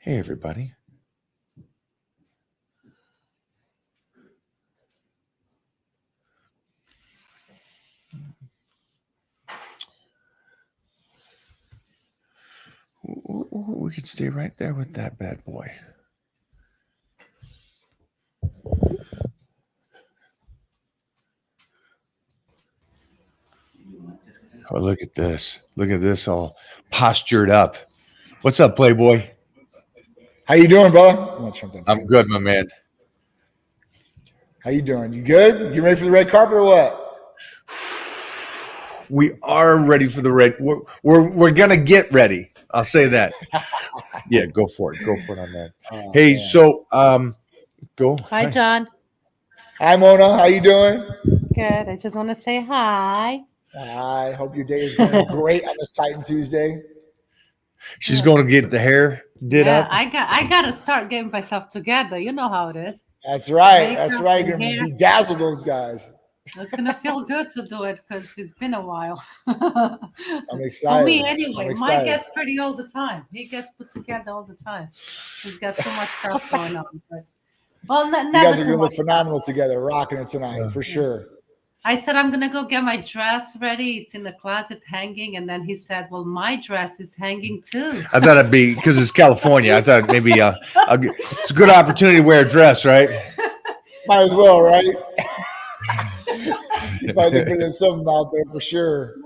Hey, everybody. We could stay right there with that bad boy. Oh, look at this. Look at this all postured up. What's up, Playboy? How you doing, brother? I'm good, my man. How you doing? You good? You ready for the red carpet or what? We are ready for the red. We're gonna get ready. I'll say that. Yeah, go for it. Go for it on that. Hey, Man. so go. Hi, John. Hi, Mona. How you doing? Good. I just want to say hi. I hope your day is going great on this Titan Tuesday. She's going to get the hair did up. I gotta start getting myself together. You know how it is. That's right. Makeup That's right. You're and going to hair. bedazzle those guys. It's gonna feel good to do it because it's been a while. I'm For excited. me, anyway. I'm Mine excited. gets pretty all the time. He gets put together all the time. He's got too much stuff going on. Well, You never guys are too going to look much. phenomenal together, rocking it tonight for sure. I said I'm gonna go get my dress ready. It's in the closet hanging, and then he said, "Well, my dress is hanging too." I thought it'd be because it's California. I thought maybe it's a good opportunity to wear a dress, right? Might as well, right? You probably put in something out there for sure.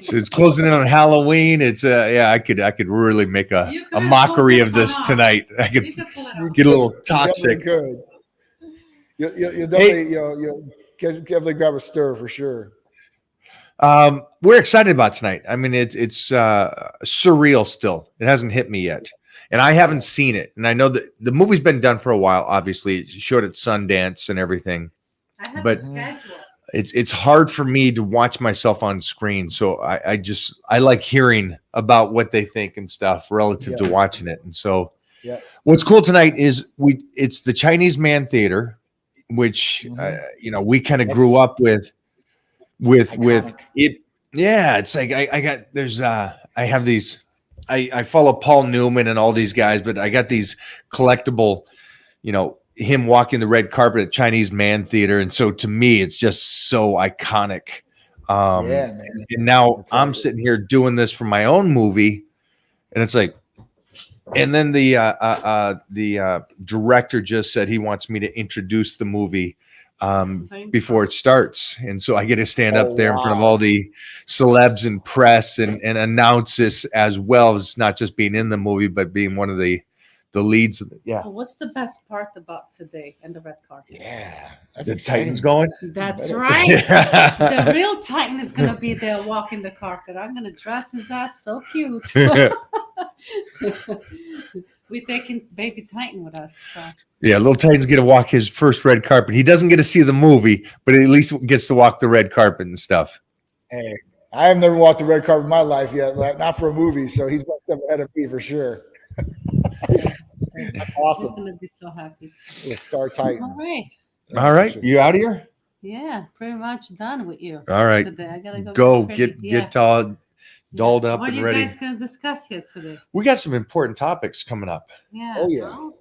So it's closing in on Halloween. It's I could really make a mockery of this tonight. I could You could pull it You off. get a little You toxic. definitely could. You'll definitely, you'll definitely grab a stir for sure. We're excited about tonight. I mean, it's surreal still. It hasn't hit me yet, and I haven't seen it. And I know that the movie's been done for a while. Obviously, it showed at Sundance and everything. I have But- a schedule. It's hard for me to watch myself on screen, so I like hearing about what they think and stuff relative to Yeah. watching it. And so, Yeah. what's cool tonight is it's the Chinese Man Theater, which Mhm. we kind of That's grew up with iconic. it. Yeah, it's like I have these. I follow Paul Newman and all these guys, but I got these collectible, him walking the red carpet at Chinese Man Theater, and so to me, it's just so iconic. Yeah, man. And now That's I'm it. sitting here doing this for my own movie, and it's like, and then the director just said he wants me to introduce the movie before it starts, and so I get to stand up Oh, there in front of wow. all the celebs and press and announce this as well as not just being in the movie, but being one of the leads. Yeah, Well, what's the best part about today and the red carpet? Yeah, that's the exciting. Titans going. That's better. right. The Yeah. real Titan is gonna be there walking the carpet. I'm gonna dress his ass so cute. We're taking baby Titan with us. So. Little Titan's get to walk his first red carpet. He doesn't get to see the movie, but at least gets to walk the red carpet and stuff. Hey, I have never walked the red carpet in my life yet, not for a movie. So he's one step ahead of me for sure. That's He's awesome. gonna be so happy. Little Star Titan. All right. All right, you out of here? Yeah, pretty much done with you All right, today. I gotta go pretty- get all dolled up What are and you ready. guys gonna discuss here today? We got some important topics coming up. Yeah. Oh, yeah. well,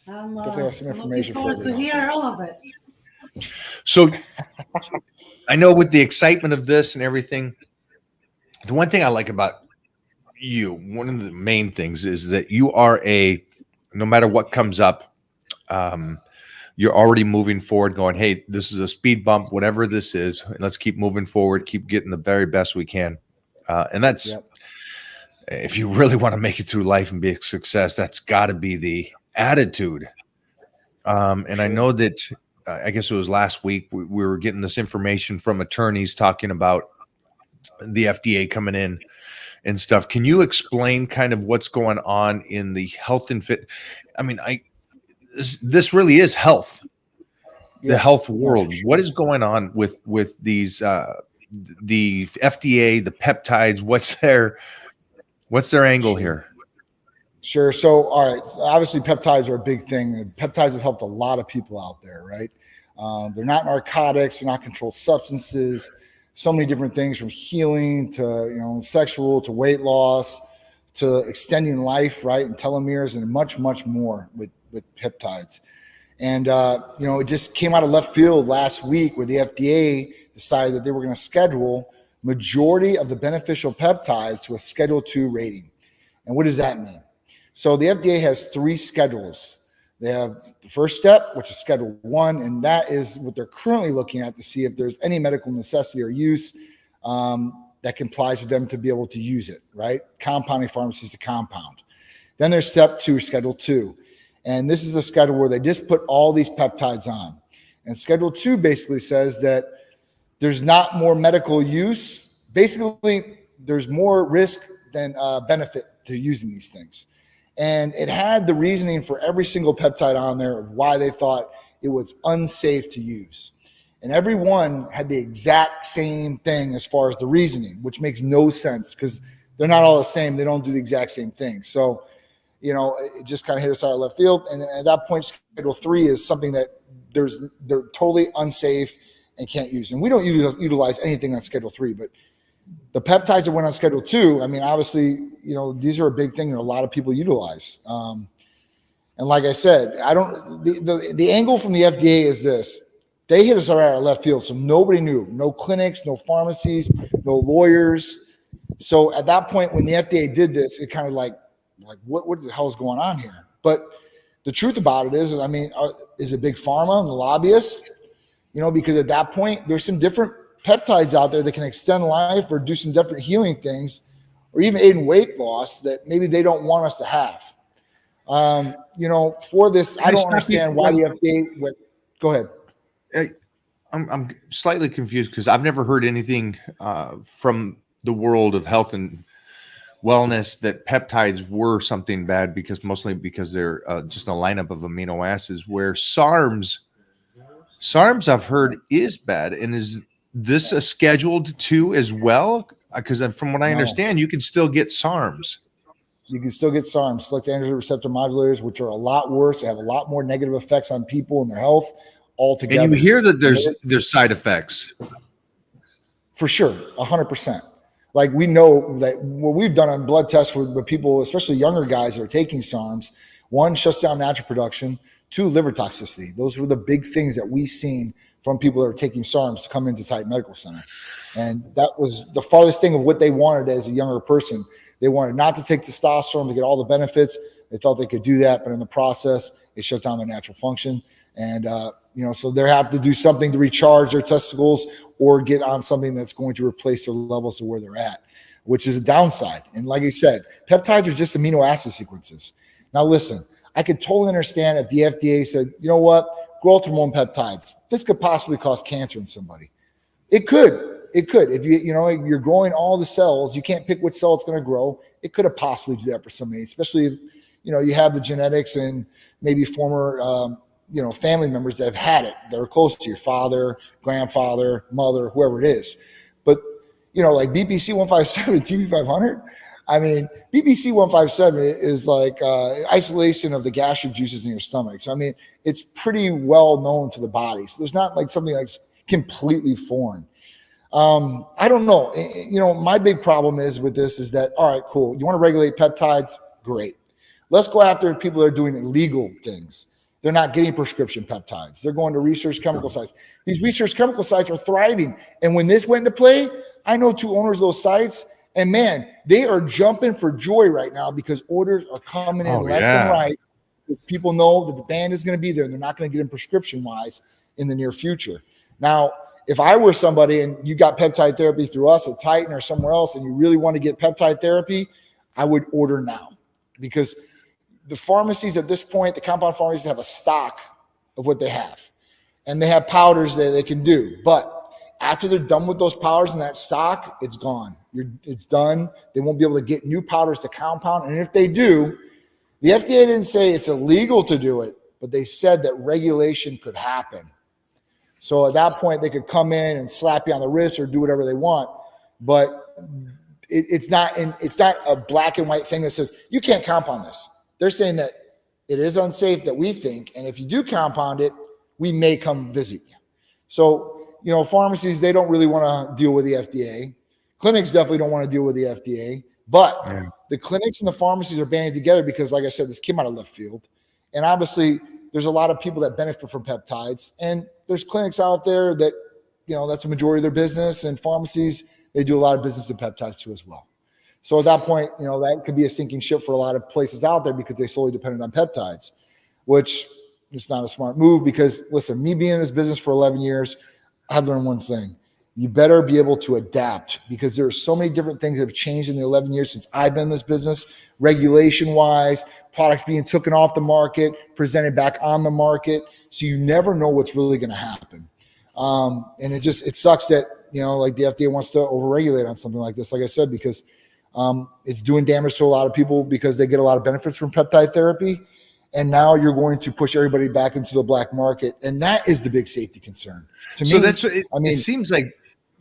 I'm Definitely have some looking information for forward to you. hear all of it. So I know with the excitement of this and everything, the one thing I like about you, one of the main things is that you are no matter what comes up, you're already moving forward going, hey, this is a speed bump, whatever this is, and let's keep moving forward, keep getting the very best we can. And that's, Yep. if you really want to make it through life and be a success, that's got to be the attitude. And I Sure. know that I guess it was last week we were getting this information from attorneys talking about the FDA coming in and stuff. Can you explain kind of what's going on in the health and fit? I mean, this really is health, the Yeah. health No, world. for sure. What is going on with these the FDA, the peptides? What's their angle here? Sure. So, all right. Obviously, peptides are a big thing. And peptides have helped a lot of people out there, right? They're not narcotics. They're not controlled substances. So many different things from healing to sexual to weight loss to extending life, right, and telomeres, and much, much more with peptides. And it just came out of left field last week where the FDA decided that they were going to schedule majority of the beneficial peptides to a Schedule II rating. And what does that mean? So the FDA has 3 schedules. They have the first step, which is Schedule I, and that is what they're currently looking at to see if there's any medical necessity or use that complies with them to be able to use it, right? Compounding pharmacies to compound. Then there's Step 2, Schedule II. And this is a schedule where they just put all these peptides on. And Schedule II basically says that there's not more medical use. Basically, there's more risk than benefit to using these things. And it had the reasoning for every single peptide on there of why they thought it was unsafe to use. And every one had the exact same thing as far as the reasoning, which makes no sense because they're not all the same. They don't do the exact same thing. So, it just kind of hit us out of left field. And at that point, Schedule III is something that they're totally unsafe and can't use. And we don't utilize anything on Schedule III, but the peptides that went on Schedule II, I mean, obviously, these are a big thing that a lot of people utilize. And like I said, the angle from the FDA is this. They hit us out of left field, so nobody knew. No clinics, no pharmacies, no lawyers. So at that point, when the FDA did this, it kind of like what the hell is going on here? But the truth about it is it big pharma and the lobbyists? Because at that point, there's some different peptides out there that can extend life or do some different healing things, or even aid in weight loss that maybe they don't want us to have. For this, I don't understand why the FDA went. Go ahead. I'm slightly confused because I've never heard anything from the world of health and wellness that peptides were something bad, mostly because they're just a lineup of amino acids, where SARMs I've heard is bad. And is this a Scheduled II as well? Because from what I understand, you can still get SARMs. You can still get SARMs, selective androgen receptor modulators, which are a lot worse. They have a lot more negative effects on people and their health altogether. And you hear that there's side effects. For sure, 100%. Like we know that what we've done on blood tests with people, especially younger guys that are taking SARMs, 1, shuts down natural production, 2, liver toxicity. Those were the big things that we seen from people that are taking SARMs to come into Titan Medical Center. And that was the farthest thing of what they wanted as a younger person. They wanted not to take testosterone to get all the benefits. They thought they could do that, but in the process, it shut down their natural function. And, so they have to do something to recharge their testicles or get on something that's going to replace their levels to where they're at, which is a downside. And like I said, peptides are just amino acid sequences. Now, listen, I could totally understand if the FDA said, you know what, growth hormone peptides, this could possibly cause cancer in somebody. It could. If you're growing all the cells, you can't pick which cell it's going to grow. It could have possibly do that for somebody, especially if, you have the genetics and maybe former, family members that have had it, that are close to your father, grandfather, mother, whoever it is. But, like BPC 157, TB 500, BPC 157 is like isolation of the gastric juices in your stomach. So, it's pretty well known to the body. So there's not like something that's completely foreign. I don't know. My big problem is with this is that, all right, cool. You want to regulate peptides? Great. Let's go after people that are doing illegal things. They're not getting prescription peptides. They're going to research chemical sites. These research chemical sites are thriving. And when this went into play, I know 2 owners of those sites, and man, they are jumping for joy right now because orders are coming in left and right. People know that the ban is going to be there and they're not going to get them prescription-wise in the near future. Now, if I were somebody and you got peptide therapy through us at Titan or somewhere else and you really want to get peptide therapy, I would order now, because the pharmacies at this point, the compound pharmacies have a stock of what they have, and they have powders that they can do. But after they're done with those powders and that stock, it's gone. It's done. They won't be able to get new powders to compound. And if they do, the FDA didn't say it's illegal to do it, but they said that regulation could happen. So at that point, they could come in and slap you on the wrist or do whatever they want. But it's not a black and white thing that says you can't compound this. They're saying that it is unsafe that we think, and if you do compound it, we may come visit you. So, pharmacies, they don't really want to deal with the FDA. Clinics definitely don't want to deal with the FDA, but the clinics and the pharmacies are banding together because, like I said, this came out of left field. And obviously, there's a lot of people that benefit from peptides. And there's clinics out there that, that's a majority of their business. And pharmacies, they do a lot of business in peptides too as well. So at that point, that could be a sinking ship for a lot of places out there because they solely depended on peptides, which is not a smart move because, listen, me being in this business for 11 years, I've learned one thing. You better be able to adapt because there are so many different things that have changed in the 11 years since I've been in this business, regulation-wise, products being taken off the market, presented back on the market. So you never know what's really going to happen. And it sucks that, like the FDA wants to overregulate on something like this, like I said, because it's doing damage to a lot of people because they get a lot of benefits from peptide therapy. And now you're going to push everybody back into the black market. And that is the big safety concern. To me, that's what it seems like.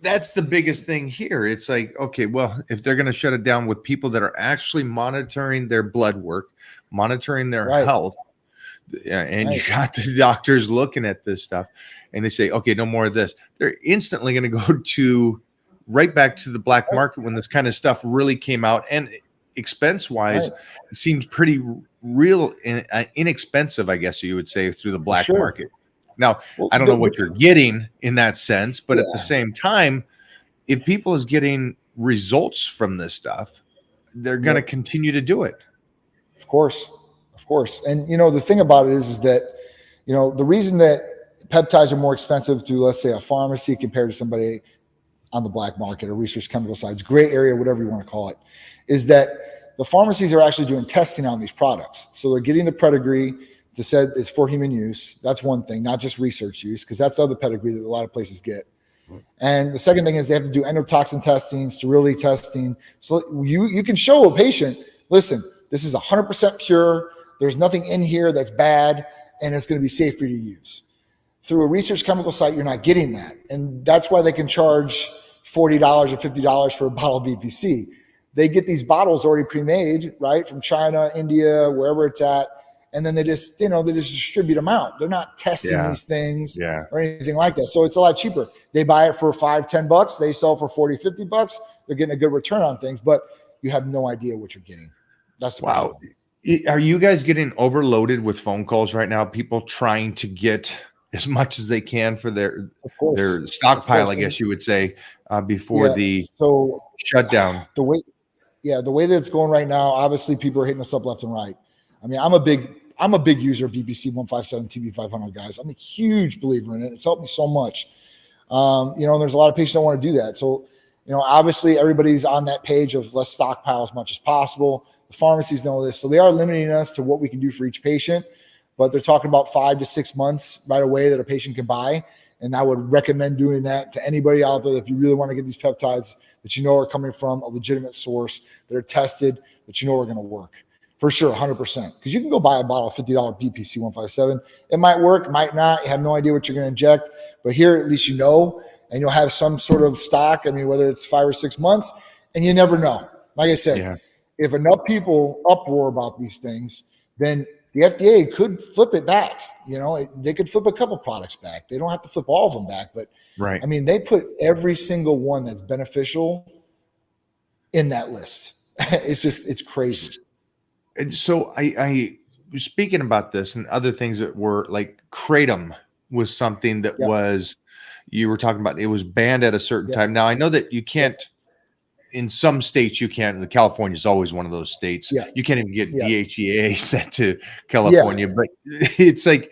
That's the biggest thing here. It's like, okay, well, if they're going to shut it down with people that are actually monitoring their blood work, monitoring their health, and you got the doctors looking at this stuff, and they say, okay, no more of this. They're instantly going to go right back to the black market when this kind of stuff really came out. And expense-wise, it seems pretty real inexpensive, I guess you would say, through the black market. Now, I don't know what you're getting in that sense, but at the same time, if people is getting results from this stuff, they're going to continue to do it. Of course. And, the thing about it is that, the reason that peptides are more expensive to, let's say, a pharmacy compared to somebody on the black market or research chemical sides, gray area, whatever you want to call it, is that the pharmacies are actually doing testing on these products. So they're getting the pedigree that said it's for human use. That's one thing, not just research use, because that's the other pedigree that a lot of places get. And the second thing is they have to do endotoxin testing, sterility testing. So you can show a patient, listen, this is 100% pure. There's nothing in here that's bad, and it's going to be safe for you to use. Through a research chemical site, you're not getting that. And that's why they can charge $40 or $50 for a bottle of BPC. They get these bottles already pre-made, right, from China, India, wherever it's at. And then they just distribute them out. They're not testing these things or anything like that. So it's a lot cheaper. They buy it for $5-10. They sell for $40-50. They're getting a good return on things, but you have no idea what you're getting. That's the problem. Are you guys getting overloaded with phone calls right now? People trying to get as much as they can for their stockpile, I guess you would say, before the shutdown. The way that it's going right now, obviously people are hitting us up left and right. I mean, I'm a big user of BBC 157 TB500, guys. I'm a huge believer in it. It's helped me so much. And there's a lot of patients that want to do that. So, obviously everybody's on that page of let's stockpile as much as possible. The pharmacies know this. So they are limiting us to what we can do for each patient, but they're talking about 5 to 6 months right away that a patient can buy. And I would recommend doing that to anybody out there if you really want to get these peptides that are coming from a legitimate source, that are tested, that are going to work. For sure, 100%. Because you can go buy a bottle of $50 BPC 157. It might work, might not. You have no idea what you're going to inject. But here, at least and you'll have some sort of stock. I mean, whether it's 5 or 6 months, and you never know. Like I said, if enough people uproar about these things, then the FDA could flip it back. They could flip a couple products back. They don't have to flip all of them back. But, I mean, they put every single one that's beneficial in that list. It's crazy. And so I was speaking about this and other things that were like Kratom was something that was, you were talking about, it was banned at a certain time. Now I know that you can't, in some states you can't, California is always one of those states. You can't even get DHEA sent to California, but it's like,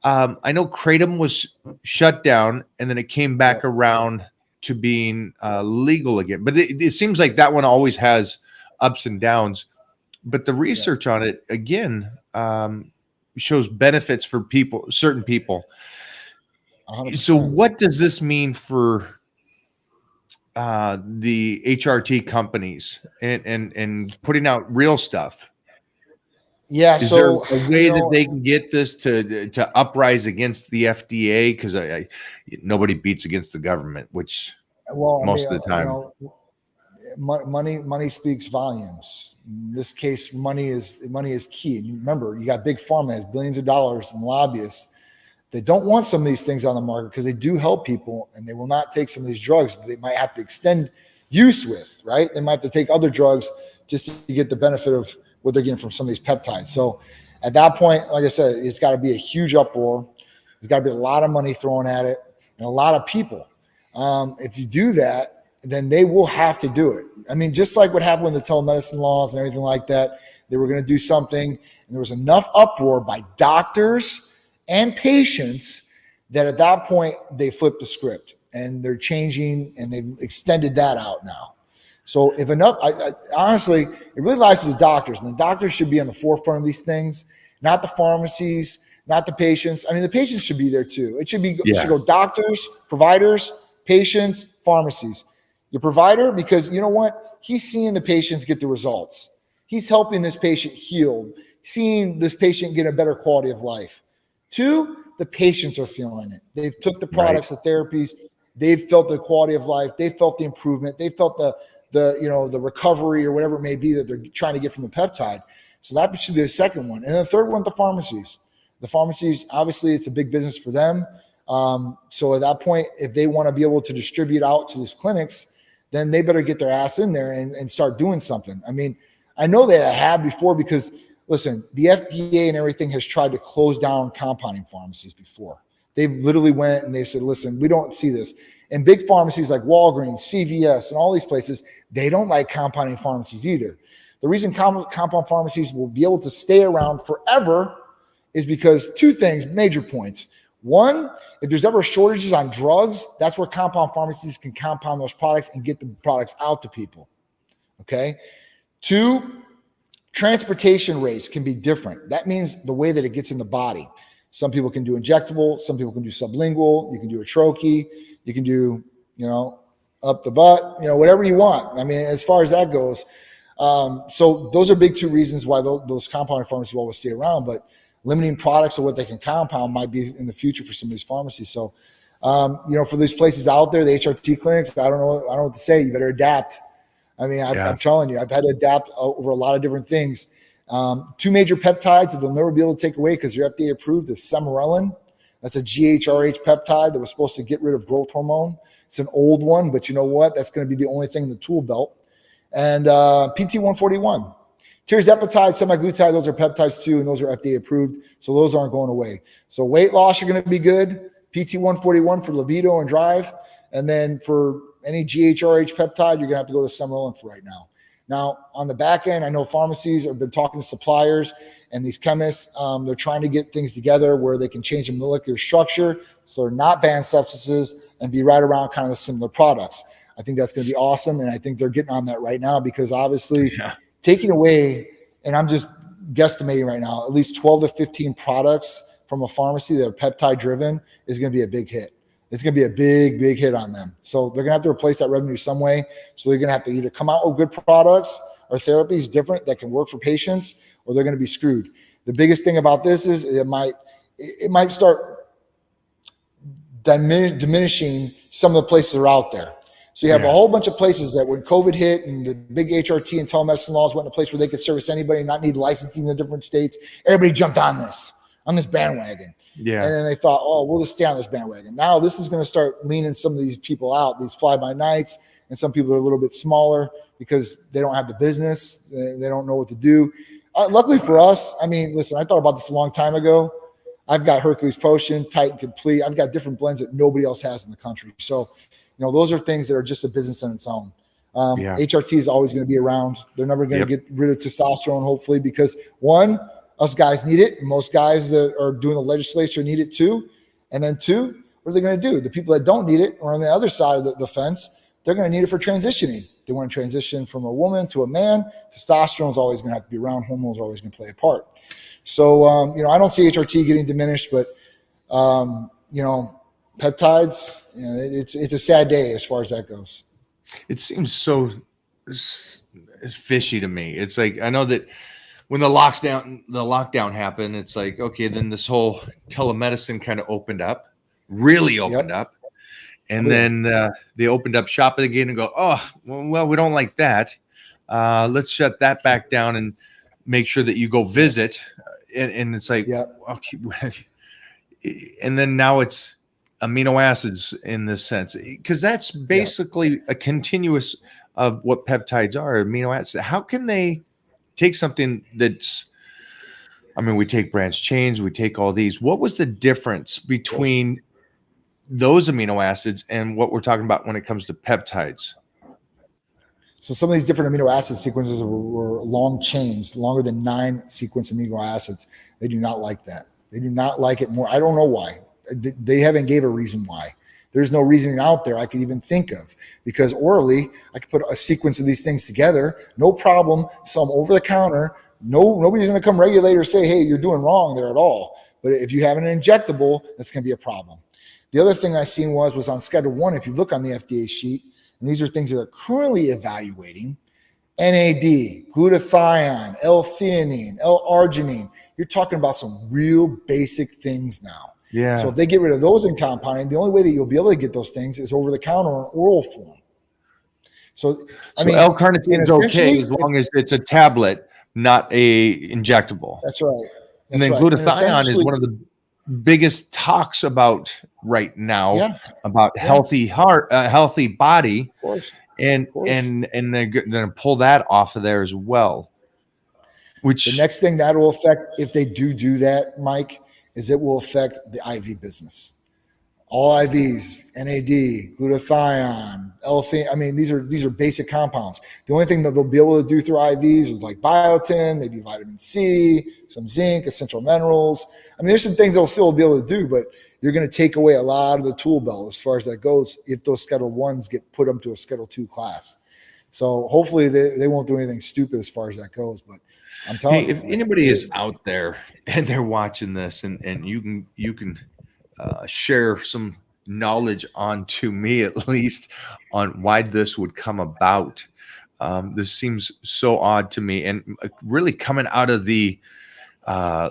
I know Kratom was shut down and then it came back around to being legal again. But it seems like that one always has ups and downs. But the research on it, again, shows benefits for certain people. 100%. So what does this mean for the HRT companies and putting out real stuff? Is there a way that they can get this to uprise against the FDA? Because nobody beats against the government, which most of the time. Money speaks volumes. In this case, money is key. And you remember, you got big pharma has billions of dollars and lobbyists. They don't want some of these things on the market because they do help people, and they will not take some of these drugs that they might have to extend use with, right? They might have to take other drugs just to get the benefit of what they're getting from some of these peptides. So at that point, like I said, it's got to be a huge uproar. There's got to be a lot of money thrown at it and a lot of people. If you do that, then they will have to do it. I mean, just like what happened with the telemedicine laws and everything like that, they were going to do something, and there was enough uproar by doctors and patients that at that point they flipped the script and they're changing and they've extended that out now. So if enough, honestly, it really lies with the doctors, and the doctors should be on the forefront of these things, not the pharmacies, not the patients. I mean, the patients should be there too. It should be, it should go doctors, providers, patients, pharmacies. Your provider, because you know what? He's seeing the patients get the results. He's helping this patient heal, seeing this patient get a better quality of life. 2, the patients are feeling it. They've took the products, the therapies. They've felt the quality of life. They felt the improvement. They felt the recovery or whatever it may be that they're trying to get from the peptide. So that should be the second one. And the third one, the pharmacies. The pharmacies, obviously, it's a big business for them. So at that point, if they want to be able to distribute out to these clinics, then they better get their ass in there and start doing something. I mean, I know they have before because, listen, the FDA and everything has tried to close down compounding pharmacies before. They've literally went and they said, listen, we don't see this. And big pharmacies like Walgreens, CVS, and all these places, they don't like compounding pharmacies either. The reason compound pharmacies will be able to stay around forever is because 2 things, major points. 1, if there's ever shortages on drugs, that's where compound pharmacies can compound those products and get the products out to people. Okay. 2, transportation rates can be different. That means the way that it gets in the body. Some people can do injectable, some people can do sublingual, you can do a troche, you can do, up the butt, whatever you want. I mean, as far as that goes. So those are big 2 reasons why those compounding pharmacies will always stay around, but limiting products of what they can compound might be in the future for some of these pharmacies. So, for these places out there, the HRT clinics, I don't know what to say. You better adapt. I mean, I'm telling you, I've had to adapt over a lot of different things. 2 major peptides that they'll never be able to take away because they're FDA approved is Sermorelin. That's a GHRH peptide that was supposed to get rid of growth hormone. It's an old one, but you know what? That's going to be the only thing in the tool belt. And PT141. Tirzepatide, semaglutide, those are peptides too, and those are FDA approved. So those aren't going away. So weight loss, you're going to be good. PT141 for libido and drive. And then for any GHRH peptide, you're going to have to go to Sermorelin for right now. Now, on the back end, I know pharmacies have been talking to suppliers and these chemists. They're trying to get things together where they can change the molecular structure so they're not banned substances and be right around kind of the similar products. I think that's going to be awesome, and I think they're getting on that right now because obviously taking away, and I'm just guesstimating right now, at least 12 to 15 products from a pharmacy that are peptide-driven is going to be a big hit. It's going to be a big, big hit on them. So they're going to have to replace that revenue some way. So they're going to have to either come out with good products or therapies different that can work for patients, or they're going to be screwed. The biggest thing about this is it might start diminishing some of the places that are out there. So you have a whole bunch of places that when COVID hit and the big HRT and telemedicine laws went in a place where they could service anybody and not need licensing in different states, everybody jumped on this bandwagon. Yeah. And then they thought, oh, we'll just stay on this bandwagon. Now this is going to start leaning some of these people out, these fly-by-nights, and some people are a little bit smaller because they don't have the business. They don't know what to do. Luckily for us, I mean, listen, I thought about this a long time ago. I've got Hercules Potion, Titan Complete. I've got different blends that nobody else has in the country. So, those are things that are just a business on its own. HRT is always going to be around. They're never going to get rid of testosterone, hopefully, because 1, us guys need it. And most guys that are doing the legislature need it too. And then 2, what are they going to do? The people that don't need it are on the other side of the fence. They're going to need it for transitioning. They want to transition from a woman to a man. Testosterone is always going to have to be around. Hormones are always going to play a part. So, I don't see HRT getting diminished, but, peptides, it's a sad day as far as that goes. It seems so fishy to me. It's like, I know that when the lockdown happened, it's like, okay, then this whole telemedicine kind of really opened up. And then they opened up shop again and go, oh, well, we don't like that. Let's shut that back down and make sure that you go visit. And it's like, okay. And then now it's amino acids in this sense, because that's basically a continuous of what peptides are, amino acids. How can they take something that's, I mean, we take branched chains, we take all these. What was the difference between those amino acids and what we're talking about when it comes to peptides? So some of these different amino acid sequences were long chains, longer than 9 sequence amino acids. They do not like that. They do not like it more. I don't know why. They haven't gave a reason why. There's no reasoning out there I could even think of, because orally I could put a sequence of these things together, no problem, sell them over the counter. Nobody's going to come regulate or say, hey, you're doing wrong there at all. But if you have an injectable, that's going to be a problem. The other thing I seen was on Schedule 1, if you look on the FDA sheet, and these are things that are currently evaluating, NAD, glutathione, L-theanine, L-arginine. You're talking about some real basic things now. Yeah. So if they get rid of those in compounding, the only way that you'll be able to get those things is over the counter or in oral form. So I mean, L-carnitine is okay as long as it's a tablet, not a injectable. That's right. And then glutathione is one of the biggest talks about right now about healthy heart, healthy body, of course. And they're going to pull that off of there as well. Which the next thing that will affect, if they do that, Mike, is it will affect the IV business. All IVs, NAD, glutathione, L-theanine. I mean, these are basic compounds. The only thing that they'll be able to do through IVs is like biotin, maybe vitamin C, some zinc, essential minerals. I mean, there's some things they'll still be able to do, but you're going to take away a lot of the tool belt as far as that goes if those Schedule 1s get put them to a Schedule 2 class. So hopefully they won't do anything stupid as far as that goes. But I'm telling you, if anybody is out there and they're watching this, and you can share some knowledge onto me at least on why this would come about. This seems so odd to me, and really coming out of the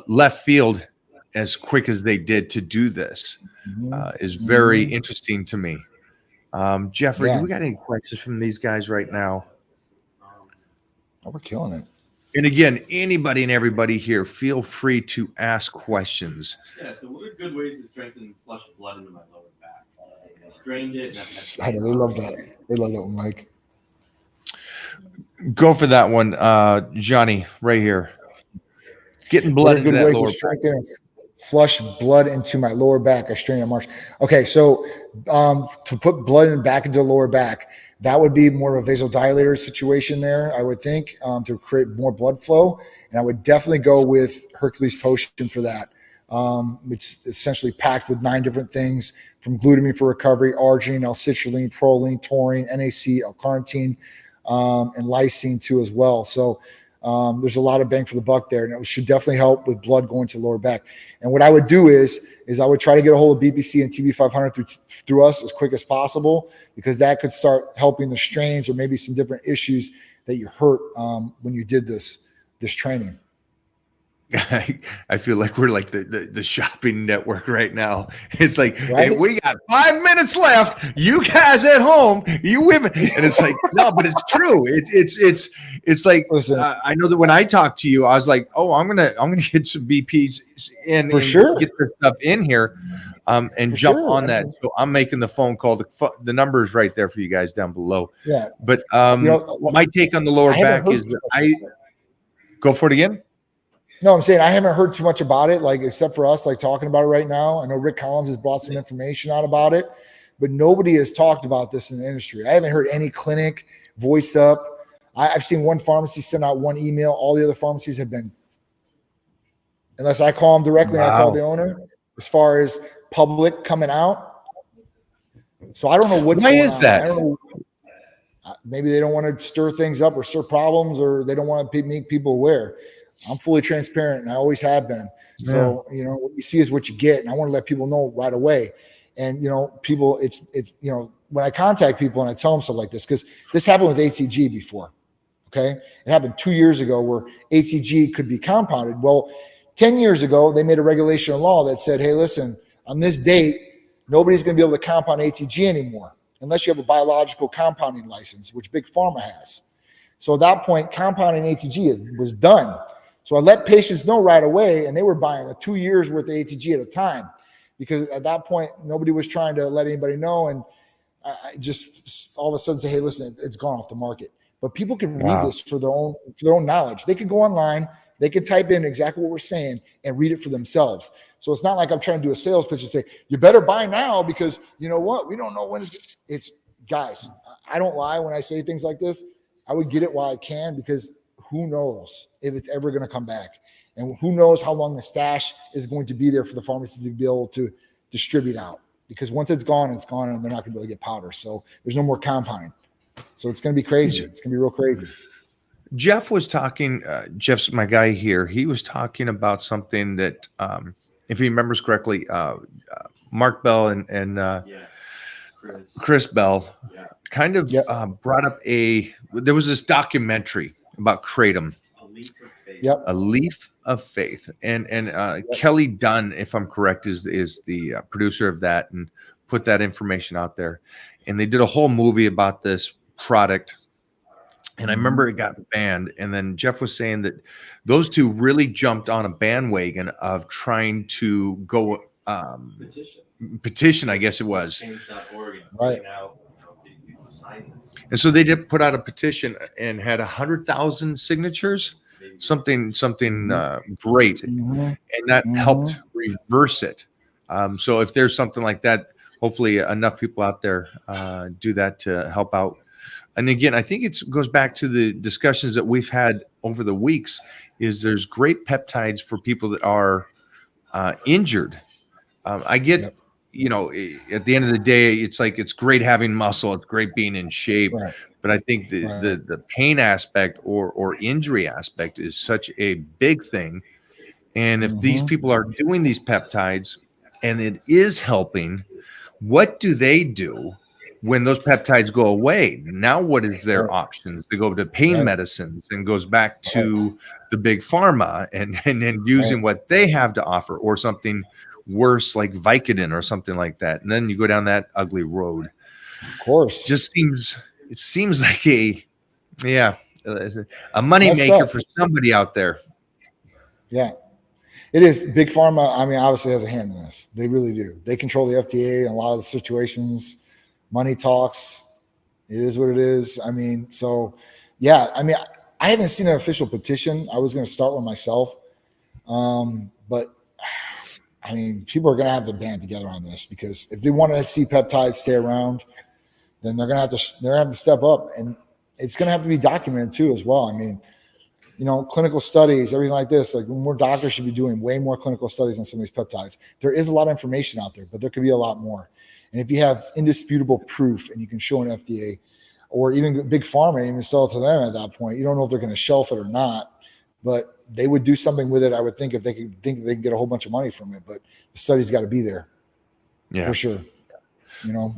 left field as quick as they did to do this is very interesting to me. Jeffrey, do we got any questions from these guys right now? Oh, we're killing it. And again, anybody and everybody here, feel free to ask questions. Yeah, so what are good ways to strengthen flush blood into my lower back? I strained it. I know, they love that. They love that one, Mike. Go for that one, Johnny, right here. Getting blood into that lower back. Flush blood into my lower back. I strain in March. Okay, so to put blood back into the lower back, that would be more of a vasodilator situation there, I would think, to create more blood flow. And I would definitely go with Hercules Potion for that. It's essentially packed with 9 different things, from glutamine for recovery, arginine, L-citrulline, proline, taurine, NAC, L-carnitine, and lysine too as well. So there's a lot of bang for the buck there, and it should definitely help with blood going to the lower back. And what I would do is I would try to get a hold of BPC and TB500 through us as quick as possible, because that could start helping the strains or maybe some different issues that you hurt when you did this training. I feel like we're like the shopping network right now. It's like, right? Hey, we got 5 minutes left. You guys at home, you women, and it's like, no, but it's true. It's like, I know that when I talked to you, I was like, oh, I'm gonna get some BPs in for sure. Get this stuff in here, and for jump on that. So I'm making the phone call. The number is right there for you guys down below. Yeah, but my take on the lower back is I go for it again. No, I'm saying I haven't heard too much about it, like except for us, like talking about it right now. I know Rick Collins has brought some information out about it, but nobody has talked about this in the industry. I haven't heard any clinic voice up. I've seen one pharmacy send out one email. All the other pharmacies have been, unless I call them directly, I call the owner, as far as public coming out. So I don't know what's going on. That? I don't know. Maybe they don't want to stir things up or stir problems, or they don't want to make people aware. I'm fully transparent, and I always have been. Yeah. So, what you see is what you get, and I want to let people know right away. And, people, it's when I contact people and I tell them stuff like this, because this happened with HCG before, okay? It happened 2 years ago where HCG could be compounded. Well, 10 years ago, they made a regulation of law that said, hey, listen, on this date, nobody's going to be able to compound HCG anymore unless you have a biological compounding license, which Big Pharma has. So at that point, compounding HCG was done. So I let patients know right away, and they were buying 2 years worth of HCG at a time, because at that point, nobody was trying to let anybody know. And I just all of a sudden say, hey, listen, it's gone off the market. But people can Wow. read this for their own knowledge. They can go online, they can type in exactly what we're saying and read it for themselves. So it's not like I'm trying to do a sales pitch and say, you better buy now because you know what? We don't know when it's guys. I don't lie when I say things like this. I would get it while I can because who knows if it's ever going to come back. And who knows how long the stash is going to be there for the pharmacy to be able to distribute out. Because once it's gone, and they're not going to be able to get powder. So there's no more compounding. So it's going to be crazy. It's going to be real crazy. Jeff was talking, Jeff's my guy here. He was talking about something that, if he remembers correctly, Mark Bell and Chris Bell kind of brought up there was this documentary about Kratom. A leap of faith. Yep. A Leaf of Faith. And Kelly Dunn, if I'm correct, is the producer of that and put that information out there. And they did a whole movie about this product. And I remember it got banned. And then Jeff was saying that those two really jumped on a bandwagon of trying to go petition, I guess it was. Change.org. Right. Now, people sign this. And so they did put out a petition and had 100,000 signatures, something great. And that helped reverse it. So if there's something like that, hopefully enough people out there do that to help out. And again, I think it goes back to the discussions that we've had over the weeks is there's great peptides for people that are injured. I get, you know, at the end of the day, it's like, it's great having muscle. It's great being in shape. Right. But I think the pain aspect or injury aspect is such a big thing. And if these people are doing these peptides and it is helping, what do they do when those peptides go away? Now, what is their options? They go to pain medicines and goes back to the big pharma and then using what they have to offer or something worse like Vicodin or something like that. And then you go down that ugly road. Of course. It seems like a money maker for somebody out there. Yeah, it is. Big pharma, I mean, obviously has a hand in this. They really do. They control the FDA in a lot of the situations. Money talks. It is what it is. I mean, so yeah, I mean, I haven't seen an official petition. I was going to start one myself. But I mean, people are going to have to band together on this because if they want to see peptides stay around, then they're going to have to step up, and it's going to have to be documented too as well. I mean, you know, clinical studies, everything like this, like more doctors should be doing way more clinical studies on some of these peptides. There is a lot of information out there, but there could be a lot more. And if you have indisputable proof and you can show an FDA or even big pharma and even sell it to them at that point, you don't know if they're going to shelf it or not, but they would do something with it. I would think if they could think they can get a whole bunch of money from it, but the study's got to be there for sure. You know,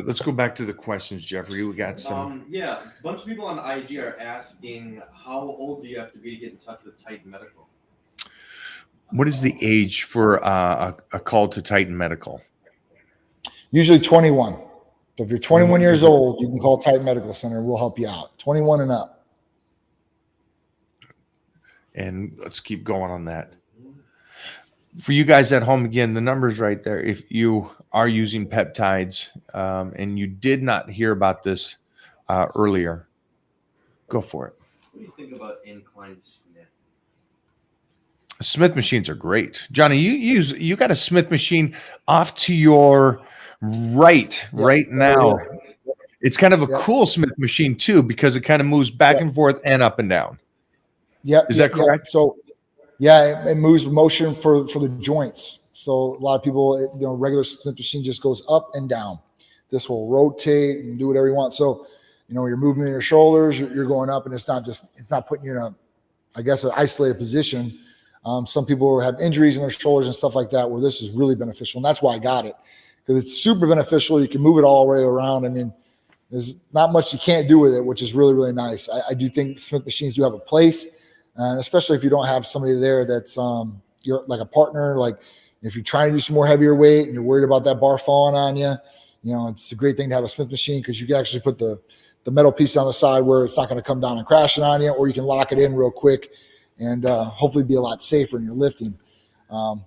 let's go back to the questions, Jeffrey. We got some. A bunch of people on IG are asking, how old do you have to be to get in touch with Titan Medical? What is the age for a call to Titan Medical? Usually 21. So if you're 21 years old, you can call Titan Medical Center. We'll help you out. 21 and up. And let's keep going on that. For you guys at home, again, the number's right there. If you are using peptides and you did not hear about this earlier, go for it. What do you think about Incline Smith? Smith machines are great. Johnny, you got a Smith machine off to your right now. It's kind of a cool Smith machine too, because it kind of moves back and forth and up and down. Yeah. Is that correct? So it moves motion for the joints. So a lot of people, regular Smith machine just goes up and down. This will rotate and do whatever you want. So, you're moving your shoulders, you're going up, and it's not putting you in an isolated position. Some people have injuries in their shoulders and stuff like that, where this is really beneficial. And that's why I got it, because it's super beneficial. You can move it all the way around. I mean, there's not much you can't do with it, which is really, really nice. I do think Smith machines do have a place, and especially if you don't have somebody there that's you're like a partner. Like if you're trying to do some more heavier weight and you're worried about that bar falling on you, it's a great thing to have a Smith machine, because you can actually put the metal piece on the side where it's not going to come down and crash it on you, or you can lock it in real quick and hopefully be a lot safer in your lifting.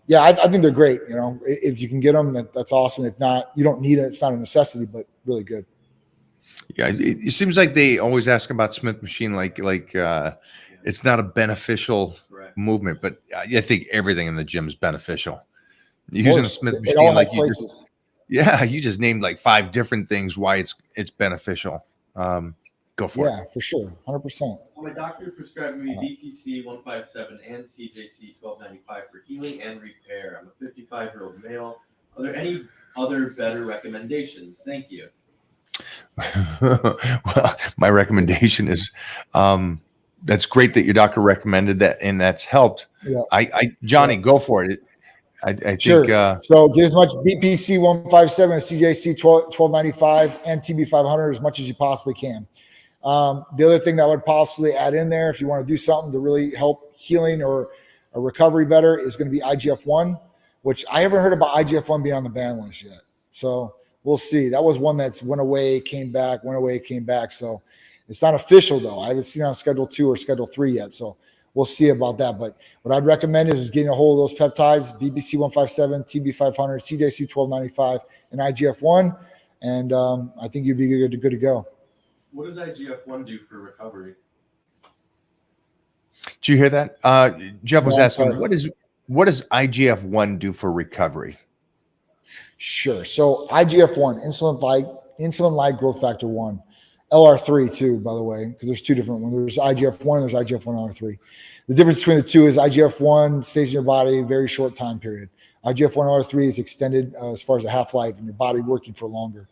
Yeah, I think they're great. You know, if you can get them, that's awesome. If not, you don't need it. It's not a necessity, but really good. Yeah, it seems like they always ask about Smith machine, like it's not a beneficial Correct. movement, but I think everything in the gym is beneficial. Of Using a course, Smith it all machine, has like you just, places. yeah, you just named like 5 different things why it's beneficial. Go for it. Yeah, for sure, 100%. My doctor prescribed me VPC 157 and CJC 1295 for healing and repair. I'm a 55-year-old male. Are there any other better recommendations? Thank you. Well, my recommendation is that's great that your doctor recommended that and that's helped. Yeah. Johnny, go for it. I think Sure. So get as much BPC 157, CJC 1295, and TB 500 as much as you possibly can. The other thing that I would possibly add in there, if you want to do something to really help healing or a recovery better, is going to be IGF-1, which I haven't heard about IGF-1 being on the ban list yet. So we'll see. That was one that's went away, came back, went away, came back. So it's not official though. I haven't seen it on Schedule 2 or Schedule 3 yet. So we'll see about that. But what I'd recommend is getting a hold of those peptides, BBC 157, TB 500, CJC 1295, and IGF-1. And I think you'd be good to go. What does IGF-1 do for recovery? Did you hear that? Jeff was No, I'm asking, sorry. what does IGF-1 do for recovery? Sure. So IGF-1, insulin-like growth factor 1, LR3 too, by the way, because there's two different ones. There's IGF-1, there's IGF-1 LR3. The difference between the two is IGF-1 stays in your body a very short time period. IGF-1 LR3 is extended as far as the half-life and your body working for longer.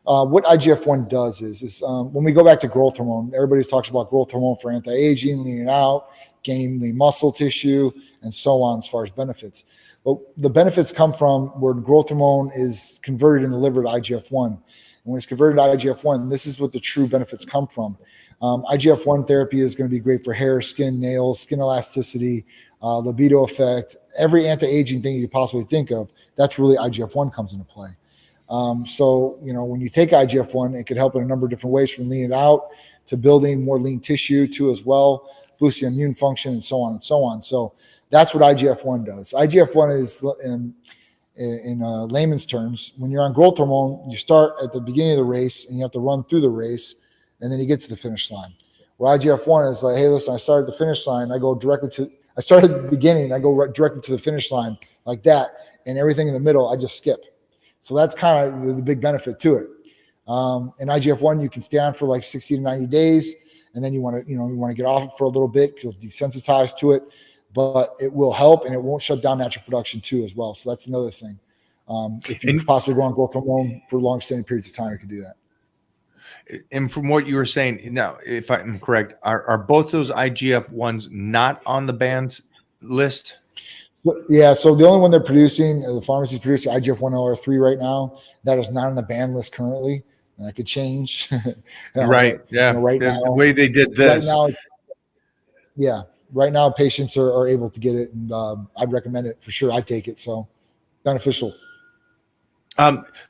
What IGF-1 does is when we go back to growth hormone, everybody talks about growth hormone for anti-aging, leaning out, gaining lean muscle tissue, and so on as far as benefits. But the benefits come from where growth hormone is converted in the liver to IGF-1. And when it's converted to IGF-1, this is what the true benefits come from. IGF-1 therapy is going to be great for hair, skin, nails, skin elasticity, libido effect, every anti-aging thing you could possibly think of. That's really IGF-1 comes into play. So, you know, when you take IGF-1, it can help in a number of different ways, from leaning out to building more lean tissue too as well, boosting immune function, and so on and so on. So that's what IGF-1 does. IGF-1 is, in layman's terms, when you're on growth hormone, you start at the beginning of the race and you have to run through the race, and then you get to the finish line. Where IGF-1 is like, hey, listen, I started the finish line. I started at the beginning. I go directly to the finish line like that, and everything in the middle, I just skip. So that's kind of the big benefit to it. In IGF-1, you can stay on for like 60 to 90 days, and then you want to get off it for a little bit because you'll desensitize to it, but it will help and it won't shut down natural production too as well. So that's another thing. If you possibly go on growth hormone for long standing periods of time, you can do that. And from what you were saying, now, if I'm correct, are both those IGF-1s not on the banned list? So, yeah, so the only one they're producing, the pharmacy's producing IGF-1 LR3 right now. That is not on the ban list currently, and that could change. Right. But, yeah. right now, the way they did this. Right now patients are able to get it, and I'd recommend it for sure. I take it, so beneficial.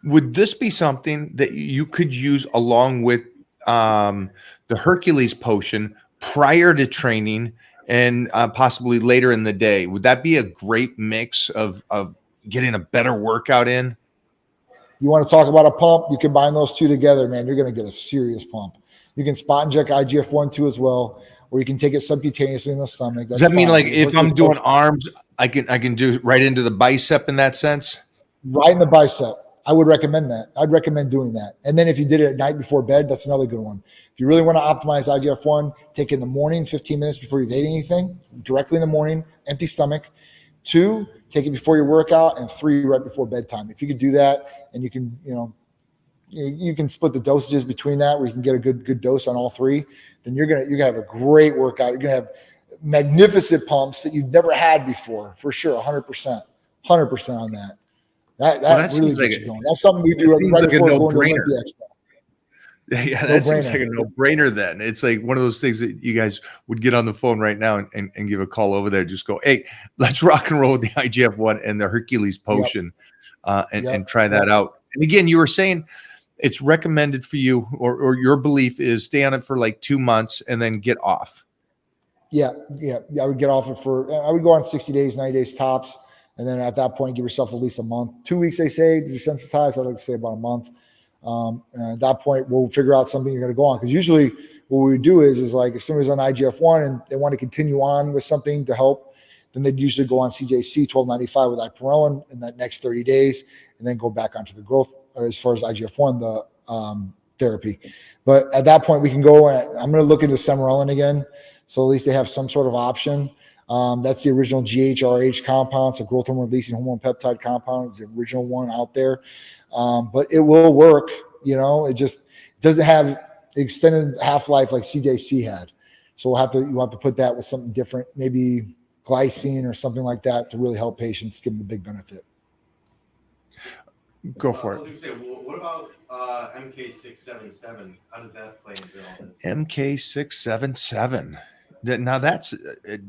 Would this be something that you could use along with the Hercules potion prior to training and possibly later in the day? Would that be a great mix of getting a better workout in? You want to talk about a pump? You combine those two together, man. You're going to get a serious pump. You can spot inject IGF-1 too as well, or you can take it subcutaneously in the stomach. Does that mean like if I'm doing arms, I can do right into the bicep in that sense? Right in the bicep. I would recommend that. I'd recommend doing that. And then if you did it at night before bed, that's another good one. If you really want to optimize IGF-1, take it in the morning, 15 minutes before you've ate anything, directly in the morning, empty stomach. 2, take it before your workout, and 3, right before bedtime. If you could do that, and you can, you can split the dosages between that, where you can get a good dose on all 3, then you're gonna have a great workout. You're gonna have magnificent pumps that you've never had before, for sure. 100% on that. That really gets you going. That's something we do right before going to Olympia Expo. Yeah, that seems like a no-brainer then. It's like one of those things that you guys would get on the phone right now and give a call over there. Just go, hey, let's rock and roll with the IGF-1 and the Hercules potion and try that out. And again, you were saying it's recommended for you, or your belief is stay on it for like 2 months and then get off. Yeah. I would get off it I would go on 60 days, 90 days tops. And then at that point, give yourself at least a month, 2 weeks, they say, to desensitize. I like to say about a month. And at that point, we'll figure out something you're going to go on. Because usually what we do is like if somebody's on IGF-1 and they want to continue on with something to help, then they'd usually go on CJC 1295 with ipamorelin in that next 30 days and then go back onto the growth, or as far as IGF-1, the therapy. But at that point, we can go, I'm going to look into Semirelin again. So at least they have some sort of option. That's the original GHRH compound. So growth hormone releasing hormone peptide compound. It's the original one out there. But it will work, it just doesn't have extended half-life like CJC had. So you'll have to put that with something different, maybe glycine or something like that to really help patients, give them a big benefit. Go for it. I was gonna say, what about MK677? How does that play into all this? MK677. Now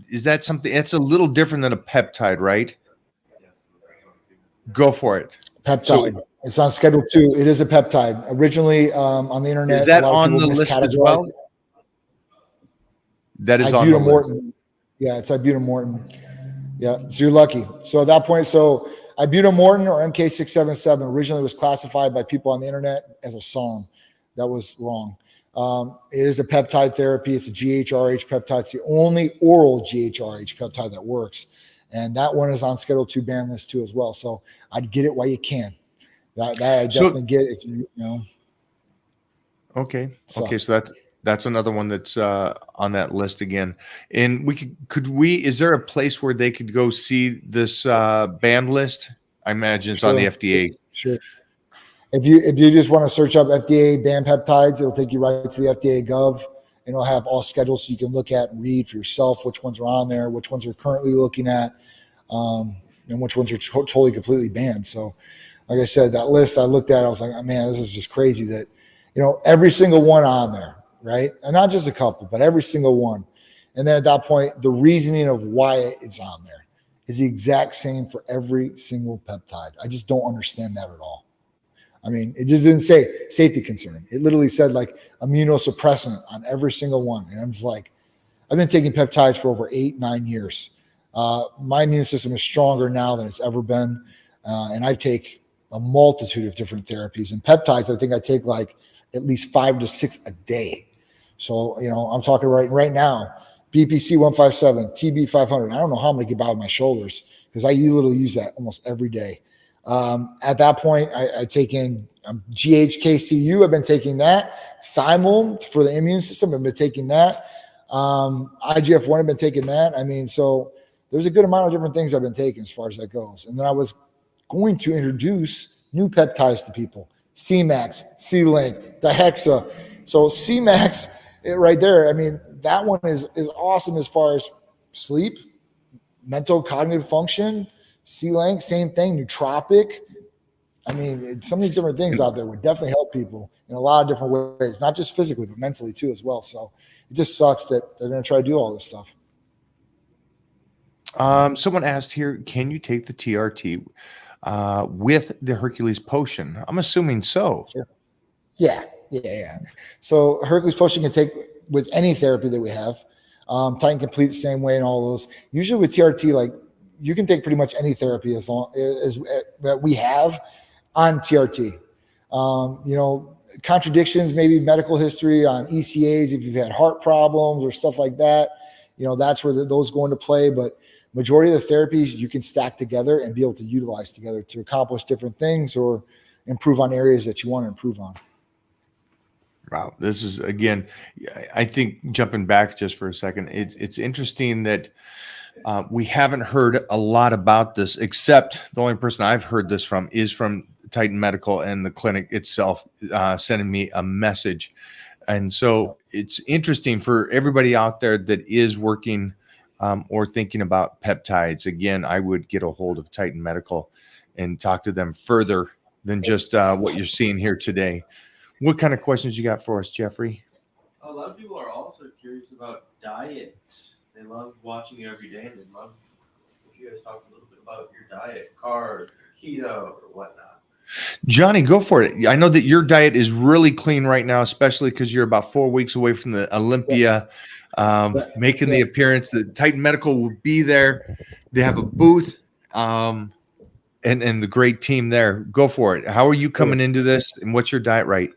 is that something? It's a little different than a peptide, right? Yes, that's what I'm thinking. Go for it. Peptide. It's on Schedule 2. It is a peptide. Originally on the internet, Is that a lot of on the people list as miscategorize well? it. That is on the list. Ibutamoren. Yeah, it's Ibutamoren. Yeah, so you're lucky. So at that point, Ibutamoren or MK677 originally was classified by people on the internet as a SARM. That was wrong. It is a peptide therapy. It's a GHRH peptide. It's the only oral GHRH peptide that works. And that one is on Schedule 2 ban list too as well. So I'd get it while you can. That I definitely get if you know. Okay. Sucks. Okay. So that's another one that's on that list again. And is there a place where they could go see this banned list? I imagine it's on the FDA. Sure. If you just want to search up FDA banned peptides, it'll take you right to the FDA Gov, and it'll have all schedules so you can look at and read for yourself which ones are on there, which ones are currently looking at, and which ones are totally completely banned. So, like I said, that list I looked at, I was like, oh, man, this is just crazy that, every single one on there, right? And not just a couple, but every single one. And then at that point, the reasoning of why it's on there is the exact same for every single peptide. I just don't understand that at all. I mean, it just didn't say safety concern. It literally said like immunosuppressant on every single one. And I'm just like, I've been taking peptides for over 8-9 years. My immune system is stronger now than it's ever been. And I take a multitude of different therapies. And peptides, I think I take like at least 5 to 6 a day. So, I'm talking right now, BPC 157, TB 500. I don't know how I'm going to get by with my shoulders because I literally use that almost every day. At that point, I take in GHKCU. I've been taking that. Thymol for the immune system. I've been taking that. IGF-1. I've been taking that. I mean, so there's a good amount of different things I've been taking as far as that goes. And then I was going to introduce new peptides to people. C-Max, C-Link, Dihexa. So C-Max right there, I mean, that one is awesome as far as sleep, mental cognitive function. C-Link, same thing, nootropic. I mean, some of these different things out there would definitely help people in a lot of different ways, not just physically, but mentally too as well. So it just sucks that they're going to try to do all this stuff. Someone asked here, can you take the TRT with the Hercules potion? I'm assuming so. Sure. Yeah. So Hercules potion can take with any therapy that we have. Titan Complete the same way and all those. Usually with TRT, like you can take pretty much any therapy as long as that we have on TRT. Contradictions, maybe medical history on ECAs, if you've had heart problems or stuff like that, that's where those go into play. But majority of the therapies you can stack together and be able to utilize together to accomplish different things or improve on areas that you want to improve on. Wow. This is, again, I think jumping back just for a second, it's interesting that we haven't heard a lot about this, except the only person I've heard this from is from Titan Medical and the clinic itself sending me a message. And so it's interesting for everybody out there that is working or thinking about peptides. Again, I would get a hold of Titan Medical and talk to them further than just what you're seeing here today. What kind of questions you got for us, Jeffrey? A lot of people are also curious about diet. They love watching you every day, and they love if you guys talk a little bit about your diet, carb, keto, or whatnot. Johnny, go for it. I know that your diet is really clean right now, especially because you're about 4 weeks away from the Olympia making the appearance. The Titan Medical will be there. They have a booth and the great team there. Go for it. How are you coming into this, and what's your diet right?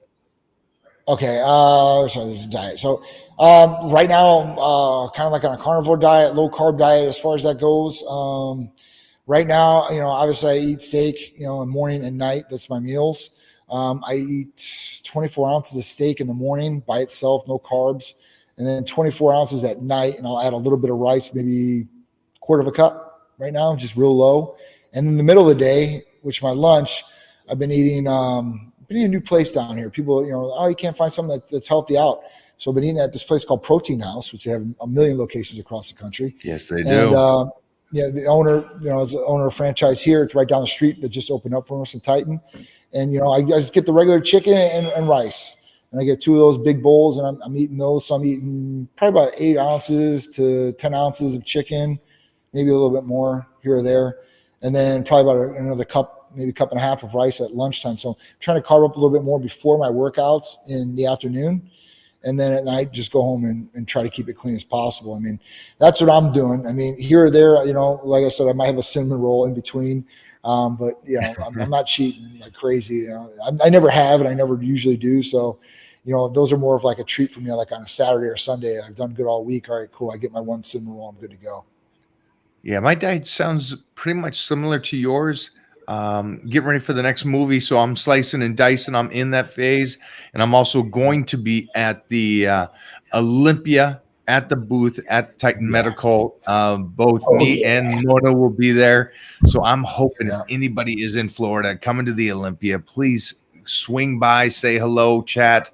Okay. Sorry, there's a diet. So right now, I'm kind of like on a carnivore diet, low carb diet as far as that goes. Right now, obviously I eat steak, in the morning and night. That's my meals. I eat 24 ounces of steak in the morning by itself, no carbs, and then 24 ounces at night. And I'll add a little bit of rice, maybe quarter of a cup right now, just real low. And in the middle of the day, which my lunch, I've been eating a new place down here. People, you can't find something that's healthy out. So I've been eating at this place called Protein House, which they have a million locations across the country. Yes, they do. And the owner, is the owner of a franchise here. It's right down the street that just opened up for us in Titan. And, I just get the regular chicken and rice. And I get 2 of those big bowls, and I'm eating those. So I'm eating probably about 8 ounces to 10 ounces of chicken, maybe a little bit more here or there. And then probably about another cup, maybe a cup and a half of rice at lunchtime. So I'm trying to carb up a little bit more before my workouts in the afternoon. And then at night, just go home and try to keep it clean as possible. I mean, that's what I'm doing. I mean, here or there, like I said, I might have a cinnamon roll in between. But, I'm not cheating like crazy. I never have, and I never usually do. So, those are more of like a treat for me, like on a Saturday or Sunday. I've done good all week. All right, cool. I get my one cinnamon roll. I'm good to go. Yeah, my diet sounds pretty much similar to yours. Getting ready for the next movie, so I'm slicing and dicing. I'm in that phase, and I'm also going to be at the Olympia at the booth at Titan Medical. Both me and Mona will be there, so I'm hoping if anybody is in Florida coming to the Olympia, please swing by, say hello, chat.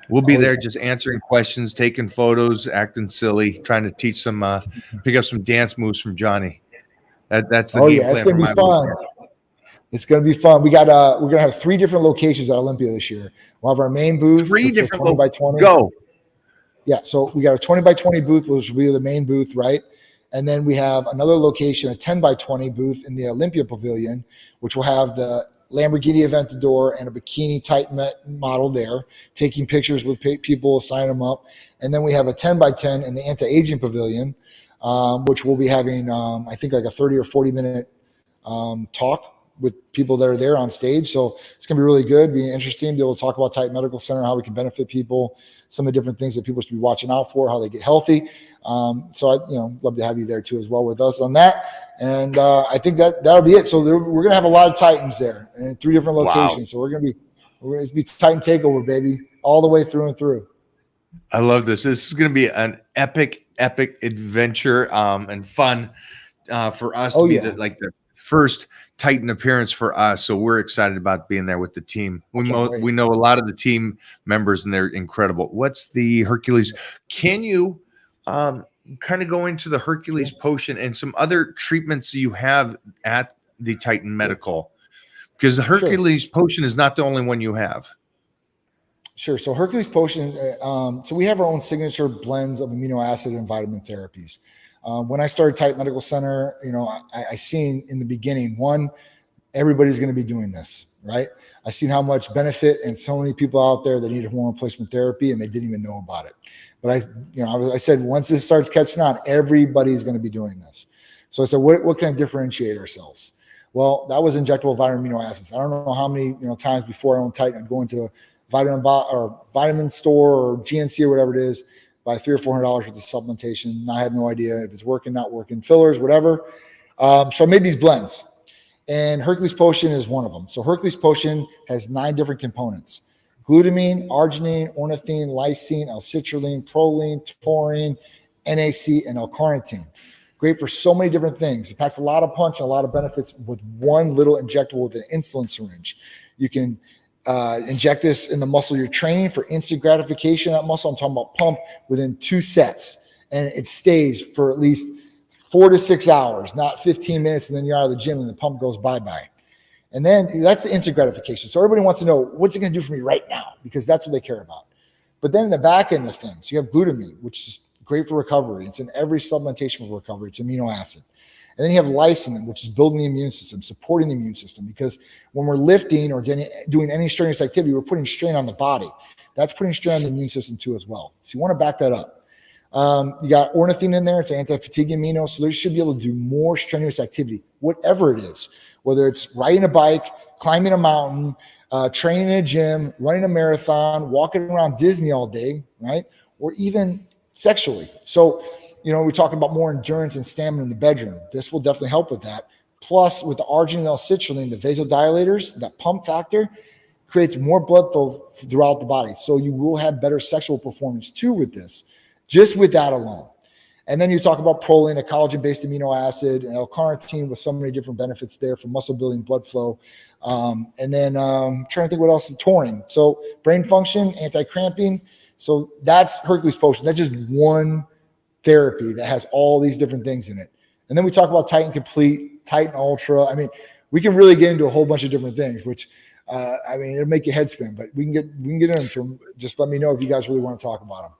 We'll be there just answering questions, taking photos, acting silly, trying to teach some, pick up some dance moves from Johnny. That's the game plan. It's gonna be fun. It's gonna be fun. We got we're gonna have 3 different locations at Olympia this year. We'll have our main booth, 3 different 20 by 20. Go. Yeah, so we got a 20 by 20 booth, which will be the main booth, right? And then we have another location, a 10 by 20 booth in the Olympia Pavilion, which will have the Lamborghini Aventador and a bikini Titan model there, taking pictures with people, sign them up. And then we have a 10 by 10 in the Anti-Aging Pavilion, which we'll be having, I think, like a 30 or 40-minute talk with people that are there on stage. So it's going to be really good, be interesting, be able to talk about Titan Medical Center, how we can benefit people, some of the different things that people should be watching out for, how they get healthy. So I, love to have you there too as well with us on that. And I think that'll be it. So we're going to have a lot of Titans there in 3 different locations. Wow. So we're going to be Titan Takeover, baby, all the way through and through. I love this. This is going to be an epic adventure and fun for us to be the first Titan appearance for us. So we're excited about being there with the team. We know a lot of the team members, and they're incredible. What's the Hercules? Can you kind of go into the Hercules potion and some other treatments you have at the Titan Medical? Because the Hercules potion is not the only one you have. Sure. So Hercules potion, so we have our own signature blends of amino acid and vitamin therapies. When I started Titan Medical Center, I seen in the beginning, everybody's going to be doing this, right? I seen how much benefit and so many people out there that needed hormone replacement therapy and they didn't even know about it. But I said, once this starts catching on, everybody's going to be doing this. So I said, what can I differentiate ourselves? Well, that was injectable vitamin amino acids. I don't know how many times before I owned Titan, I'd go into a vitamin store or GNC or whatever it is, buy $300 or $400 worth of supplementation. And I have no idea if it's working, not working, fillers, whatever. So I made these blends, and Hercules Potion is one of them. So Hercules Potion has 9 different components: glutamine, arginine, ornithine, lysine, L-citrulline, proline, taurine, NAC, and L-carnitine. Great for so many different things. It packs a lot of punch and a lot of benefits with one little injectable with an insulin syringe. You can inject this in the muscle you're training for instant gratification of that muscle. I'm talking about pump within 2 sets, and it stays for at least 4 to 6 hours, not 15 minutes, and then you're out of the gym and the pump goes bye-bye. And then that's the instant gratification. So everybody wants to know, what's it going to do for me right now? Because that's what they care about. But then in the back end of things, you have glutamine, which is great for recovery. It's in every supplementation for recovery. It's amino acid. And then you have lysine, which is building the immune system, supporting the immune system. Because when we're lifting or doing any strenuous activity, we're putting strain on the body. That's putting strain on the immune system too as well. So you want to back that up. You got ornithine in there. It's an anti-fatigue amino. So they should be able to do more strenuous activity, whatever it is, whether it's riding a bike, climbing a mountain, training in a gym, running a marathon, walking around Disney all day, right? Or even sexually. So, we're talking about more endurance and stamina in the bedroom. This will definitely help with that. Plus, with the arginine and L-citrulline, the vasodilators, that pump factor creates more blood flow throughout the body. So you will have better sexual performance too with this, just with that alone. And then you talk about proline, a collagen-based amino acid, and L-carnitine with so many different benefits there for muscle building, blood flow. And then trying to think what else is taurine. So brain function, anti-cramping. So that's Hercules Potion. That's just one therapy that has all these different things in it. And then we talk about Titan Complete, Titan Ultra. I mean, we can really get into a whole bunch of different things, which it'll make your head spin, but we can get into them. Just let me know if you guys really want to talk about them.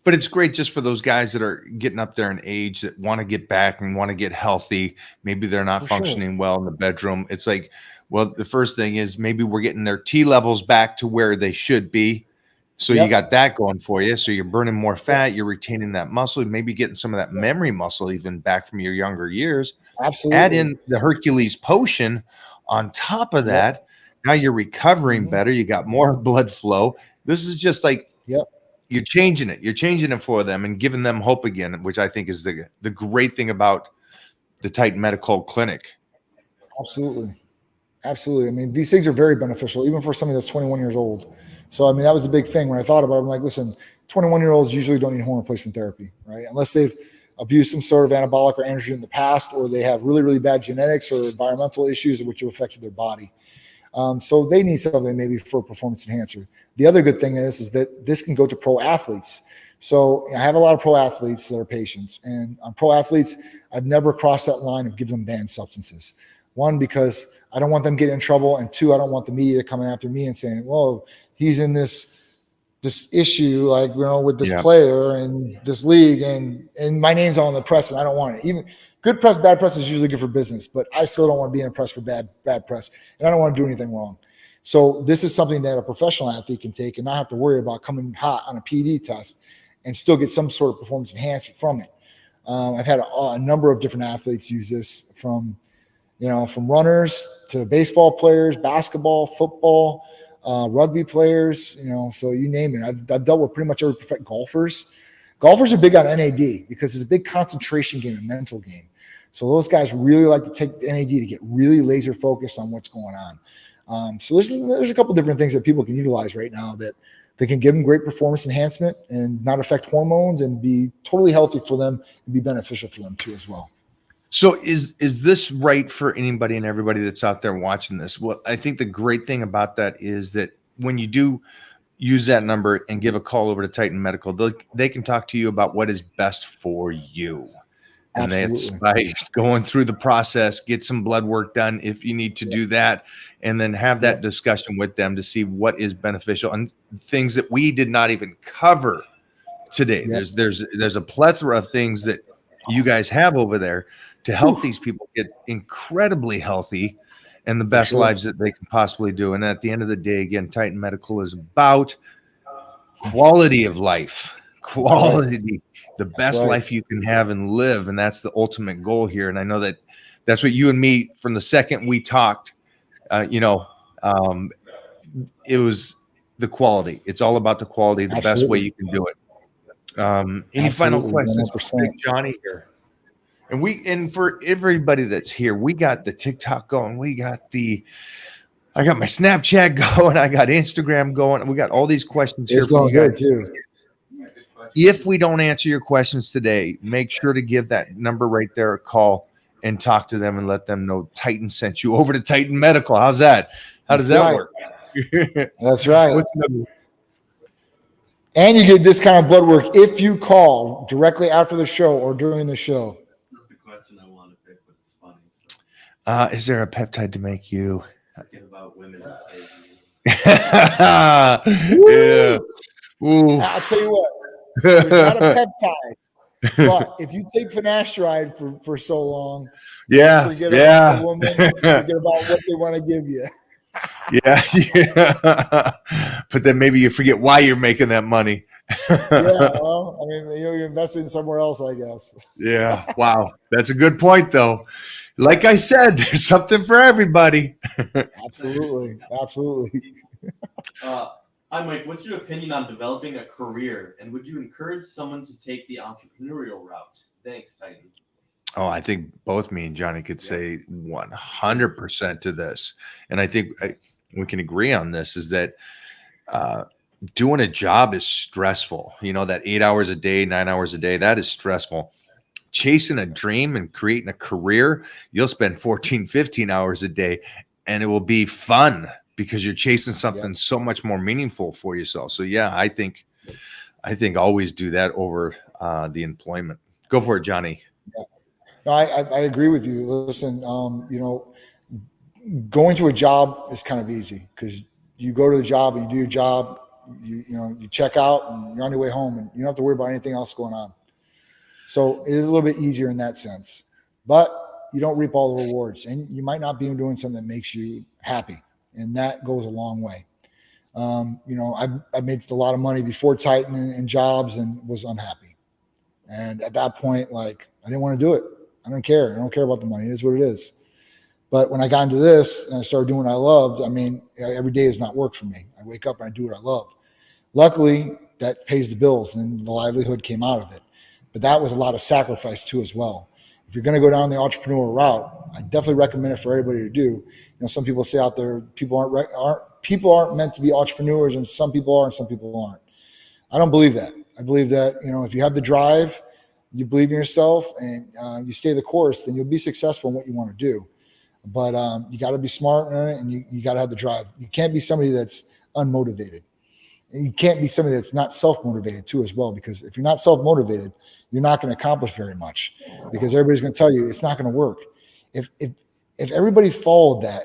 But it's great just for those guys that are getting up there in age that want to get back and want to get healthy. Maybe they're not functioning well in the bedroom. It's like, well, the first thing is maybe we're getting their T levels back to where they should be. So you got that going for you. So you're burning more fat. You're retaining that muscle, maybe getting some of that memory muscle even back from your younger years. Absolutely. Add in the Hercules Potion on top of that. Now you're recovering better. You got more blood flow. This is just like, you're changing it. You're changing it for them and giving them hope again, which I think is the great thing about the Titan Medical Clinic. Absolutely. Absolutely. I mean, these things are very beneficial, even for somebody that's 21 years old. So, I mean, that was a big thing when I thought about it. I'm like, listen, 21-year-olds usually don't need hormone replacement therapy, right? Unless they've abused some sort of anabolic or androgen in the past, or they have really, really bad genetics or environmental issues which have affected their body. So they need something maybe for a performance enhancer. The other good thing is that this can go to pro athletes. So I have a lot of pro athletes that are patients, and on pro athletes, I've never crossed that line of giving them banned substances. One, because I don't want them getting in trouble, and two, I don't want the media coming after me and saying, "Well, he's in this issue, like with this player and this league, and my name's on the press, and I don't want it." Even good press, bad press is usually good for business, but I still don't want to be in a press for bad press, and I don't want to do anything wrong. So this is something that a professional athlete can take and not have to worry about coming hot on a PD test and still get some sort of performance enhancement from it. I've had a number of different athletes use this, from runners to baseball players, basketball, football, rugby players, so you name it. I've dealt with pretty much every golfers. Golfers are big on NAD because it's a big concentration game and mental game. So those guys really like to take the NAD to get really laser focused on what's going on. So there's a couple different things that people can utilize right now that they can give them great performance enhancement and not affect hormones and be totally healthy for them and be beneficial for them too as well. So is this right for anybody and everybody that's out there watching this? Well, I think the great thing about that is that when you do use that number and give a call over to Titan Medical, they can talk to you about what is best for you. And that's by going through the process, get some blood work done if you need to do that, and then have that discussion with them to see what is beneficial and things that we did not even cover today. There's a plethora of things that you guys have over there to help these people get incredibly healthy and the best lives that they can possibly do. And at the end of the day, again, Titan Medical is about quality of life, the best life you can have and live. And that's the ultimate goal here. And I know that that's what you and me, from the second we talked, it was the quality. It's all about the quality, the best way you can do it. Any final questions for Johnny here? And for everybody that's here, we got the TikTok going. I got my Snapchat going. I got Instagram going. We got all these questions here. It's going good too. If we don't answer your questions today, make sure to give that number right there a call and talk to them and let them know Titan sent you over to Titan Medical. How's that? How does that work? That's right. What's the number? And you get discounted blood work if you call directly after the show or during the show. Not the question I want to pick, but it's funny. So Is there a peptide to make you? thinking about women and saving Yeah. Ooh. I'll tell you what. There's not a peptide, but if you take finasteride for so long, forget about the woman, forget about what they want to give you. Yeah. But then maybe you forget why you're making that money. Well, I mean, you invest in somewhere else, I guess. Yeah. Wow. That's a good point, though. Like I said, there's something for everybody. Absolutely. Hi, Mike. What's your opinion on developing a career, and would you encourage someone to take the entrepreneurial route? Thanks, Titan. Oh, I think both me and Johnny could say 100% to this. And I think we can agree on this is that doing a job is stressful. You know, that 8 hours a day, 9 hours a day, that is stressful. Chasing a dream and creating a career, you'll spend 14, 15 hours a day and it will be fun because you're chasing something so much more meaningful for yourself. So yeah, I think always do that over the employment. Go for it, Johnny. Yeah. No, I agree with you. Listen, you know, going to a job is kind of easy because you go to the job and you do your job, you check out and you're on your way home and you don't have to worry about anything else going on. So it is a little bit easier in that sense, but you don't reap all the rewards and you might not be doing something that makes you happy. And that goes a long way. You know, I made a lot of money before Titan and jobs and was unhappy. And at that point, like, I didn't want to do it. I don't care. I don't care about the money. It is what it is. But when I got into this and I started doing what I loved, I mean, every day is not work for me. I wake up and I do what I love. Luckily, that pays the bills and the livelihood came out of it. But that was a lot of sacrifice too as well. If you're going to go down the entrepreneurial route, I definitely recommend it for everybody to do. You know, some people say out there, people aren't meant to be entrepreneurs, and some people are and some people aren't. I don't believe that. I believe that, you know, if you have the drive, you believe in yourself, and you stay the course, then you'll be successful in what you want to do. But you got to be smart in it, and you got to have the drive. You can't be somebody that's unmotivated. And you can't be somebody that's not self-motivated too as well, because if you're not self-motivated, you're not going to accomplish very much because everybody's going to tell you it's not going to work. If everybody followed that,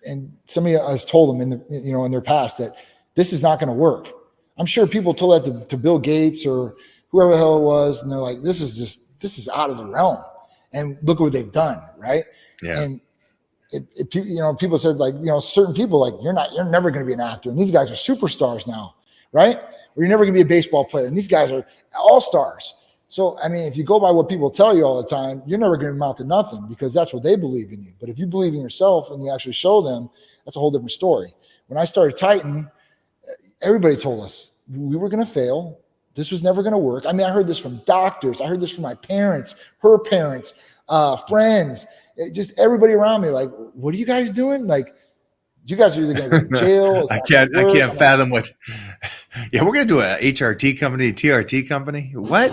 and somebody has told them in their past that this is not going to work, I'm sure people told that to Bill Gates or whoever the hell it was, and they're like, this is out of the realm. And look at what they've done, right? Yeah. And people said, like, certain people, like, you're never going to be an actor, and these guys are superstars now, right? Or you're never going to be a baseball player, and these guys are all stars. So, I mean, if you go by what people tell you all the time, you're never going to amount to nothing because that's what they believe in you. But if you believe in yourself and you actually show them, that's a whole different story. When I started Titan, everybody told us we were going to fail. This was never going to work. I mean, I heard this from doctors. I heard this from my parents, her parents, friends, just everybody around me. Like, what are you guys doing? Like, you guys are either going to go to jail. I can't fathom what. Yeah, we're going to do a HRT company, TRT company. What?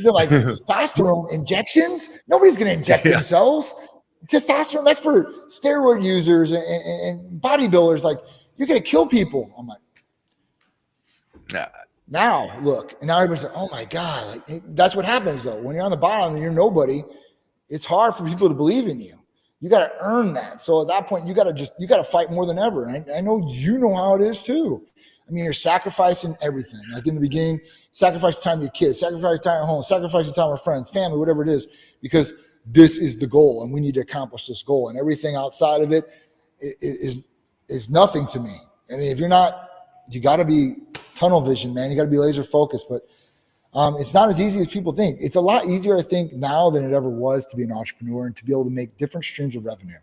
They're like testosterone injections. Nobody's going to inject themselves. Testosterone, that's for steroid users and bodybuilders. Like, you're going to kill people. I'm like, now look, and now everybody's like, oh my God. Like, that's what happens though. When you're on the bottom and you're nobody, it's hard for people to believe in you. You got to earn that. So at that point, you got to fight more than ever. And I know you know how it is too. I mean, you're sacrificing everything. Like in the beginning, sacrifice time with your kids, sacrifice time at home, sacrifice time with friends, family, whatever it is, because this is the goal and we need to accomplish this goal. And everything outside of it is nothing to me. I mean, if you're not, you got to be tunnel vision, man. You got to be laser focused. But it's not as easy as people think. It's a lot easier, I think, now than it ever was to be an entrepreneur and to be able to make different streams of revenue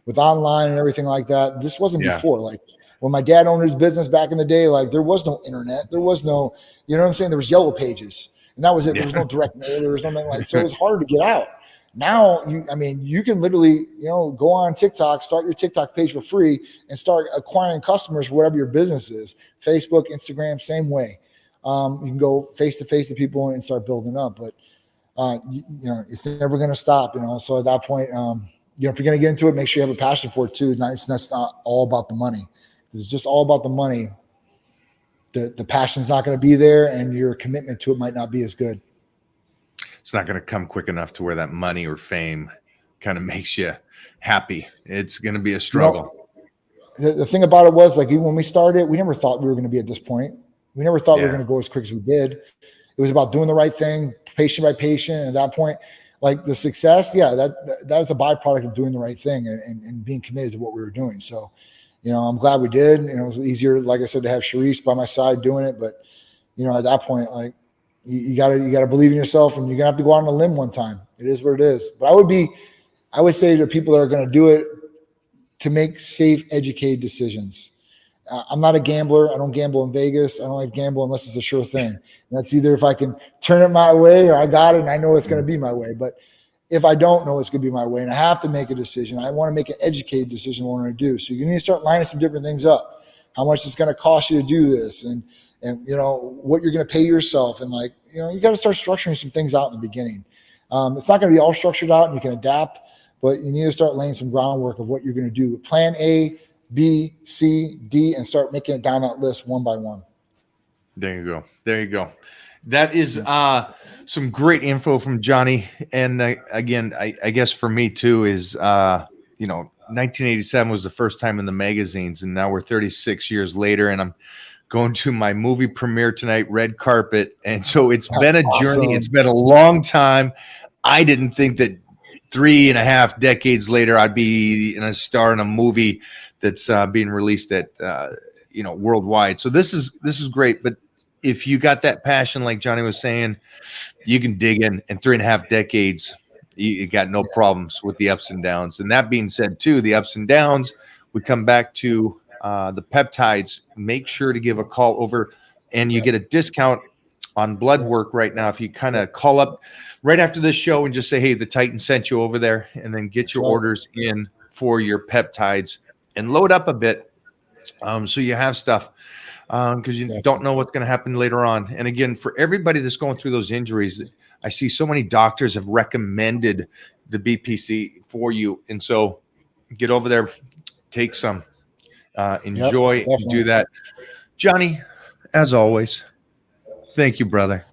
with online and everything like that. This wasn't before. Like, when my dad owned his business back in the day, like, there was no internet. There was no, you know what I'm saying? There was Yellow Pages, and that was it. There was no direct mail. There was nothing like, so it was hard to get out. Now, you can literally, go on TikTok, start your TikTok page for free and start acquiring customers wherever your business is. Facebook, Instagram, same way. You can go face to face to people and start building up, but it's never going to stop, So at that point, if you're going to get into it, make sure you have a passion for it too. It's not all about the money. If it's just all about the money, the passion's not going to be there, and your commitment to it might not be as good. It's not going to come quick enough to where that money or fame kind of makes you happy. It's going to be a struggle. The thing about it was, like, even when we started, we never thought we were going to be at this point. We never thought we were going to go as quick as we did. It was about doing the right thing, patient by patient. And at that point, like, the success, that's a byproduct of doing the right thing and being committed to what we were doing. So, I'm glad we did. It was easier, like I said, to have Sharice by my side doing it, but at that point, like you gotta believe in yourself, and you're gonna have to go out on a limb one time. It is what it is. But I would say to people that are going to do it, to make safe, educated decisions. I'm not a gambler. I don't gamble in Vegas. I don't like gamble unless it's a sure thing. And that's either if I can turn it my way or I got it and I know it's going to be my way. But if I don't know it's going to be my way and I have to make a decision, I want to make an educated decision what I'm going to do. So you need to start lining some different things up. How much it's going to cost you to do this, and what you're going to pay yourself, and you got to start structuring some things out in the beginning. It's not going to be all structured out, and you can adapt, but you need to start laying some groundwork of what you're going to do. Plan A, B, C, D, and start making it down that list one by one. There you go. That is some great info from Johnny. And again, I guess for me too is, 1987 was the first time in the magazines, and now we're 36 years later, and I'm going to my movie premiere tonight, Red Carpet. And so it's been a journey. It's been a long time. I didn't think that 3.5 decades later, I'd be a star in a movie that's being released at, worldwide. So this is great. But if you got that passion, like Johnny was saying, you can dig in 3.5 decades. You got no problems with the ups and downs. And that being said, too, the ups and downs, we come back to the peptides. Make sure to give a call over, and you get a discount on blood work right now if you kind of call up right after this show and just say, hey, the Titan sent you over there, and then get your orders in for your peptides and load up a bit, so you have stuff, because you don't know what's going to happen later on. And again, for everybody that's going through those injuries, I see so many doctors have recommended the BPC for you. And so get over there, take some, enjoy, and do that. Johnny, as always, thank you, brother.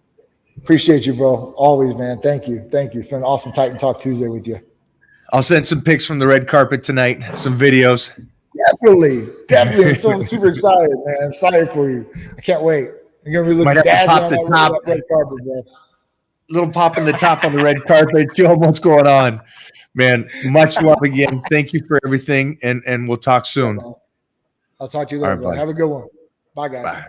Appreciate you, bro. Always, man. Thank you. It's been an awesome Titan Talk Tuesday with you. I'll send some pics from the red carpet tonight, some videos. Definitely. I'm so super excited, man. I'm excited for you. I can't wait. You're going to be looking dazzling on that red carpet, bro. Little pop in the top on the red carpet. Show them what's going on. Man, much love again. Thank you for everything, and we'll talk soon. I'll talk to you later, bro. Have a good one. Bye, guys. Bye.